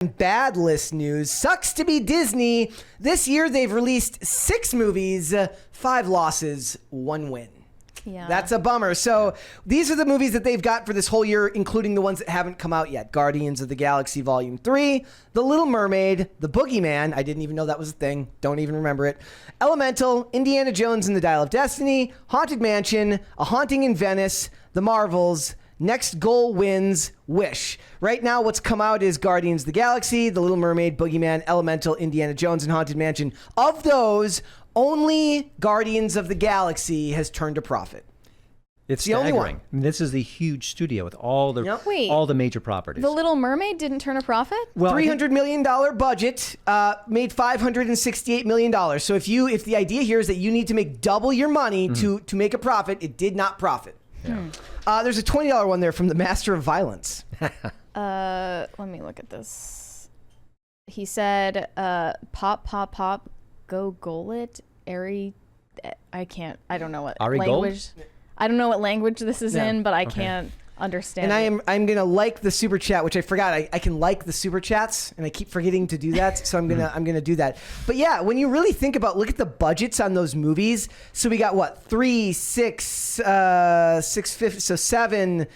Bad list news. Sucks to be Disney. This year they've released 6 movies, 5 losses, 1 win. Yeah. That's a bummer. So these are the movies that they've got for this whole year, including the ones that haven't come out yet. Guardians of the Galaxy Volume 3, The Little Mermaid, The Boogeyman. I didn't even know that was a thing. Don't even remember it. Elemental, Indiana Jones and the Dial of Destiny, Haunted Mansion, A Haunting in Venice, The Marvels, Next Goal Wins, Wish. Right now, what's come out is Guardians of the Galaxy, The Little Mermaid, Boogeyman, Elemental, Indiana Jones, and Haunted Mansion. Of those, only Guardians of the Galaxy has turned a profit. It's the only one. I mean, this is the huge studio with all the Wait. all the major properties. The Little Mermaid didn't turn a profit? Well, $300 million budget, made $568 million. So if the idea here is that you need to make double your money to make a profit, it did not profit. Yeah. There's a $20 one there from the Master of Violence. Let me look at this. He said, pop, pop, pop, go goal it, I don't know what Ari language. I don't know what language this is Yeah. in, but I can't understand. And I'm gonna like the super chat, which I forgot. I can like the super chats, and I keep forgetting to do that. So I'm gonna do that. But yeah, when you really think about, look at the budgets on those movies. So we got what 3, 6, 650, so 7,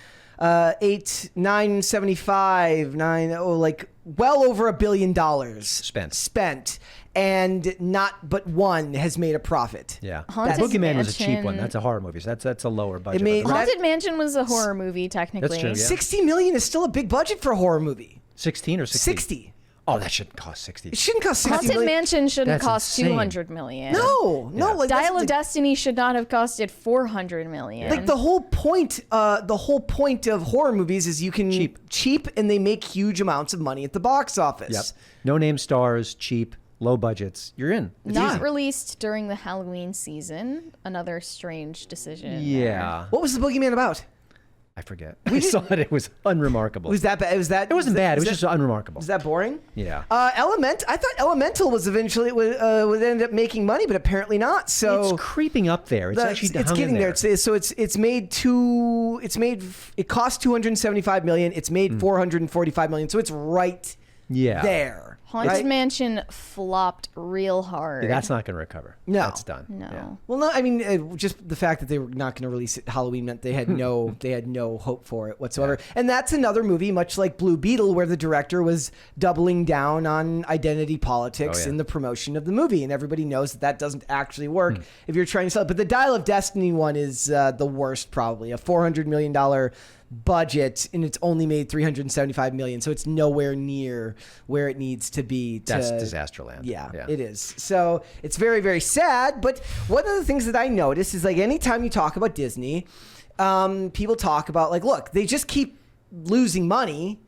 8, 9, 75, 9, like well over $1 billion spent. And not but one has made a profit. Yeah, Haunted Boogeyman was a cheap Mansion- one. That's a horror movie. So that's a lower budget. It made- but the rest- Haunted Mansion was a horror movie, technically. That's true, yeah. $60 million is still a big budget for a horror movie. 16 or 60? 60. Oh, that shouldn't cost 60. It shouldn't cost 60 Haunted million. Mansion shouldn't That's cost insane. $200 million. No. Like, that's Dial of the- Destiny should not have costed $400 million. Like the whole point of horror movies is you can cheap and they make huge amounts of money at the box office. Yep. No name stars, cheap, low budgets. You're in. It's Not easy. released during the Halloween season. Another strange decision. Yeah. What was the Boogeyman about? I forget. I saw it. It was unremarkable. Was that bad? It wasn't bad. It was just unremarkable. Was that boring? Yeah. I thought Elemental was eventually would end up making money, but apparently not. So It's creeping up there. It's actually it's hung getting in there. It cost $275 million. It's made $445 million. So it's right there. Haunted right? Mansion flopped real hard. Yeah, that's not going to recover. No. That's done. No. Yeah. Well, no, I mean, just the fact that they were not going to release it Halloween meant they had no hope for it whatsoever. Yeah. And that's another movie, much like Blue Beetle, where the director was doubling down on identity politics in the promotion of the movie, and everybody knows that doesn't actually work if you're trying to sell it. But the Dial of Destiny one is the worst, probably a $400 million budget, and it's only made $375 million, so it's nowhere near where it needs to be. That's disaster land. Yeah, it is. So it's very, very sad. But one of the things that I notice is, like, anytime you talk about Disney, people talk about, like, look, they just keep losing money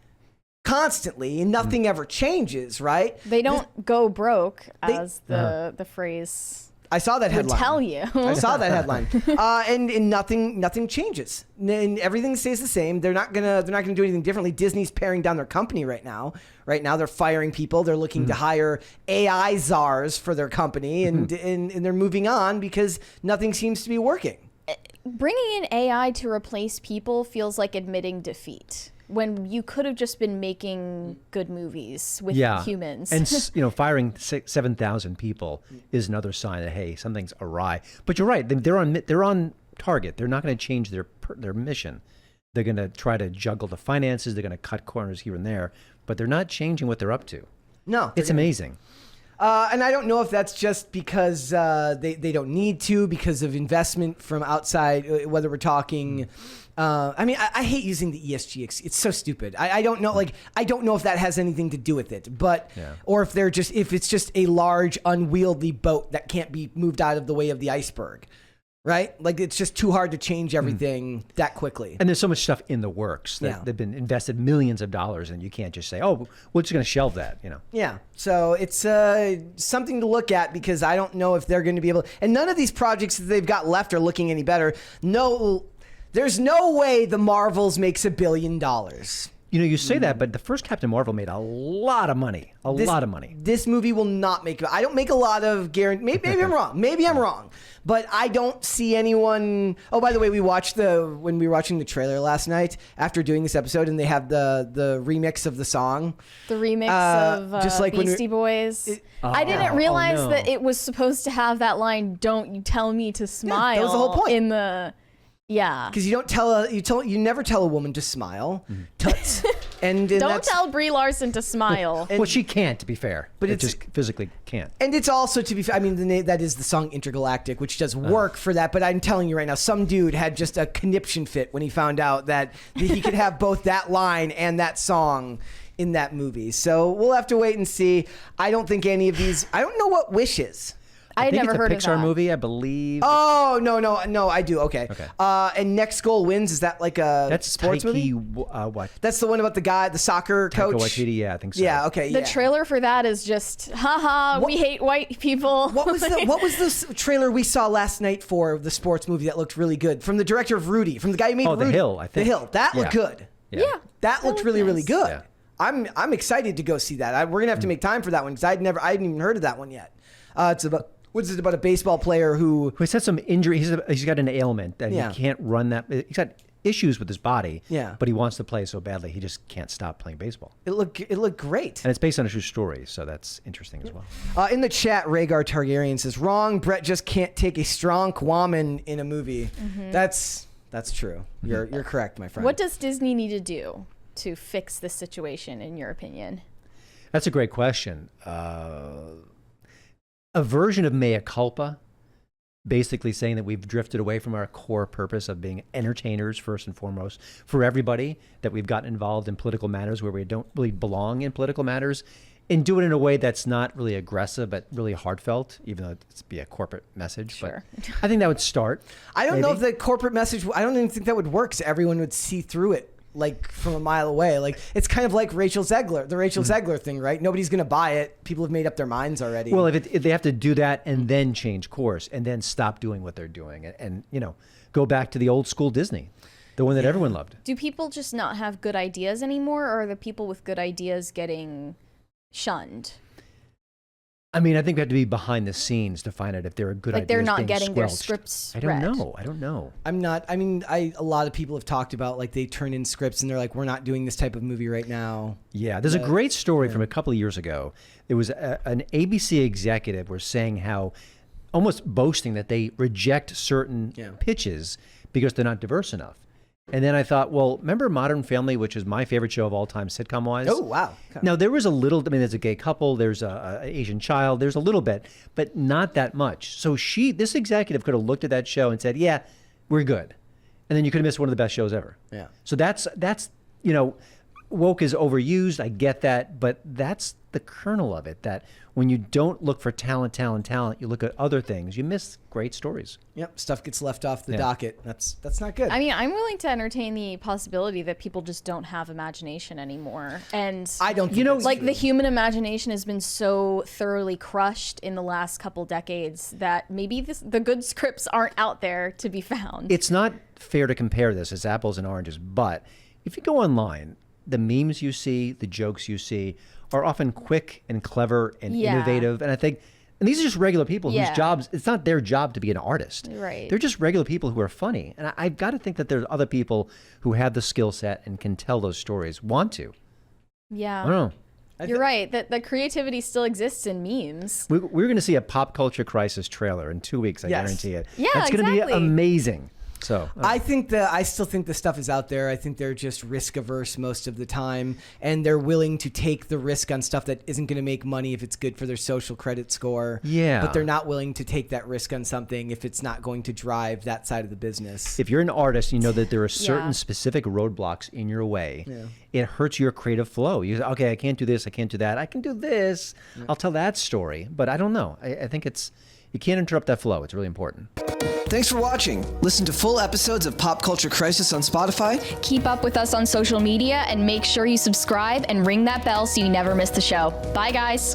constantly and nothing ever changes, right? They don't go broke, as the phrase I saw that headline. would tell you. I saw that headline, and nothing changes, and everything stays the same. They're not gonna do anything differently. Disney's paring down their company right now. Right now, they're firing people. They're looking to hire AI czars for their company, and they're moving on because nothing seems to be working. Bringing in AI to replace people feels like admitting defeat, when you could have just been making good movies with humans. And firing 7,000 people is another sign that, hey, something's awry. But you're right. They're on target. They're not going to change their mission. They're going to try to juggle the finances. They're going to cut corners here and there, but they're not changing what they're up to. No, it's amazing. And I don't know if that's just because they don't need to, because of investment from outside, whether we're talking... I hate using the ESG. It's so stupid. I don't know. Like, I don't know if that has anything to do with it, but or if it's just a large, unwieldy boat that can't be moved out of the way of the iceberg, right? Like, it's just too hard to change everything that quickly. And there's so much stuff in the works that they've been invested millions of dollars, and you can't just say, "Oh, we're just going to shelve that." Yeah. So it's something to look at, because I don't know if they're going to be able. And none of these projects that they've got left are looking any better. No. There's no way the Marvels makes $1 billion. You know, you say that, but the first Captain Marvel made a lot of money. A lot of money. This movie will not make. I don't make a lot of guarantee. Maybe I'm wrong. Maybe I'm wrong. But I don't see anyone. Oh, by the way, when we were watching the trailer last night after doing this episode, and they have the remix of the song. The remix of just like when Beastie Boys. I didn't realize no. that it was supposed to have that line, "Don't you tell me to smile." that was the whole point. In the Because you never tell a woman to smile. Tuts. And don't tell Brie Larson to smile. Well, she can't, to be fair. But It it's- just physically can't. And it's also, to be fair, I mean, that is the song Intergalactic, which does work for that. But I'm telling you right now, some dude had just a conniption fit when he found out that he could have both that line and that song in that movie. So we'll have to wait and see. I don't think any of these, I don't know what Wish is. I had think never heard of it's a Pixar that. movie, I believe. Oh, no, I do. Okay. And Next Goal Wins, is that like a That's sports Taiki, movie? what? That's the one about the soccer coach? Taika Waititi, yeah, I think so. Yeah, okay. The trailer for that is just, haha, we hate white people. What was the trailer we saw last night for the sports movie that looked really good? From the director of Rudy, from the guy who made Oh, The Rudy. Hill, I think. The Hill. That looked Yeah. good. Yeah. That looked really, really nice. good. Yeah. I'm excited to go see that. We're gonna have to make time for that one because I hadn't even heard of that one yet. It's about what is it about a baseball player who He's had some injury. He's got an ailment that Yeah. he can't run that. He's got issues with his body. Yeah. But he wants to play so badly he just can't stop playing baseball. it looked great. And it's based on a true story, so that's interesting as well. In the chat, Rhaegar Targaryen says, "Wrong. Brett just can't take a strong woman in a movie." That's true. You're correct, my friend. What does Disney need to do to fix this situation, in your opinion? That's a great question. A version of mea culpa, basically saying that we've drifted away from our core purpose of being entertainers first and foremost for everybody, that we've gotten involved in political matters where we don't really belong in political matters, and do it in a way that's not really aggressive but really heartfelt, even though it's be a corporate message. Sure. But I think that would start. I don't know if maybe. the corporate message. I don't even think that would work. 'Cause everyone would see through it like from a mile away. Like it's kind of like the Rachel Zegler thing, right? Nobody's gonna buy it. People have made up their minds already. Well, if they have to do that and then change course and then stop doing what they're doing and go back to the old school Disney, the one that everyone loved. Do people just not have good ideas anymore, or are the people with good ideas getting shunned? I mean, I think we have to be behind the scenes to find out if they're a good idea. Like they're not getting their squelched. scripts I don't read. know. I don't know. I'm not. I mean, a lot of people have talked about like they turn in scripts and they're like, we're not doing this type of movie right now. Yeah, there's a great story from a couple of years ago. There was an ABC executive was saying how, almost boasting that they reject certain pitches because they're not diverse enough. And then I thought, well, remember Modern Family, which is my favorite show of all time, sitcom-wise? Oh wow. Okay. Now, there was a little, I mean, there's a gay couple, there's a Asian child, there's a little bit, but not that much. So this executive could have looked at that show and said, yeah, we're good. And then you could have missed one of the best shows ever. Yeah. So that's woke is overused, I get that, but that's the kernel of it, that when you don't look for talent, you look at other things, you miss great stories. Yep. Stuff gets left off the docket. That's not good. I mean, I'm willing to entertain the possibility that people just don't have imagination anymore. And I don't think that's like true. the human imagination has been so thoroughly crushed in the last couple decades that maybe the good scripts aren't out there to be found. It's not fair to compare this as apples and oranges, but if you go online, the memes you see, the jokes you see are often quick and clever and innovative. And I think, and these are just regular people whose jobs, it's not their job to be an artist. Right. They're just regular people who are funny. And I've got to think that there's other people who have the skill set and can tell those stories, want to. Yeah. I don't know. You're right. That the creativity still exists in memes. We're going to see a pop culture crisis trailer in 2 weeks, I Yes. guarantee it. Yeah, That's going to be exactly. amazing. So I still think the stuff is out there. I think they're just risk averse most of the time, and they're willing to take the risk on stuff that isn't going to make money if it's good for their social credit score. Yeah. But they're not willing to take that risk on something if it's not going to drive that side of the business. if you're an artist, you know that there are certain specific roadblocks in your way. It hurts your creative flow. You say, okay, I can't do this, I can't do that. I can do this. I'll tell that story. But I don't know. I think you can't interrupt that flow. It's really important. Thanks for watching. Listen to full episodes of Pop Culture Crisis on Spotify. Keep up with us on social media and make sure you subscribe and ring that bell so you never miss the show. Bye, guys.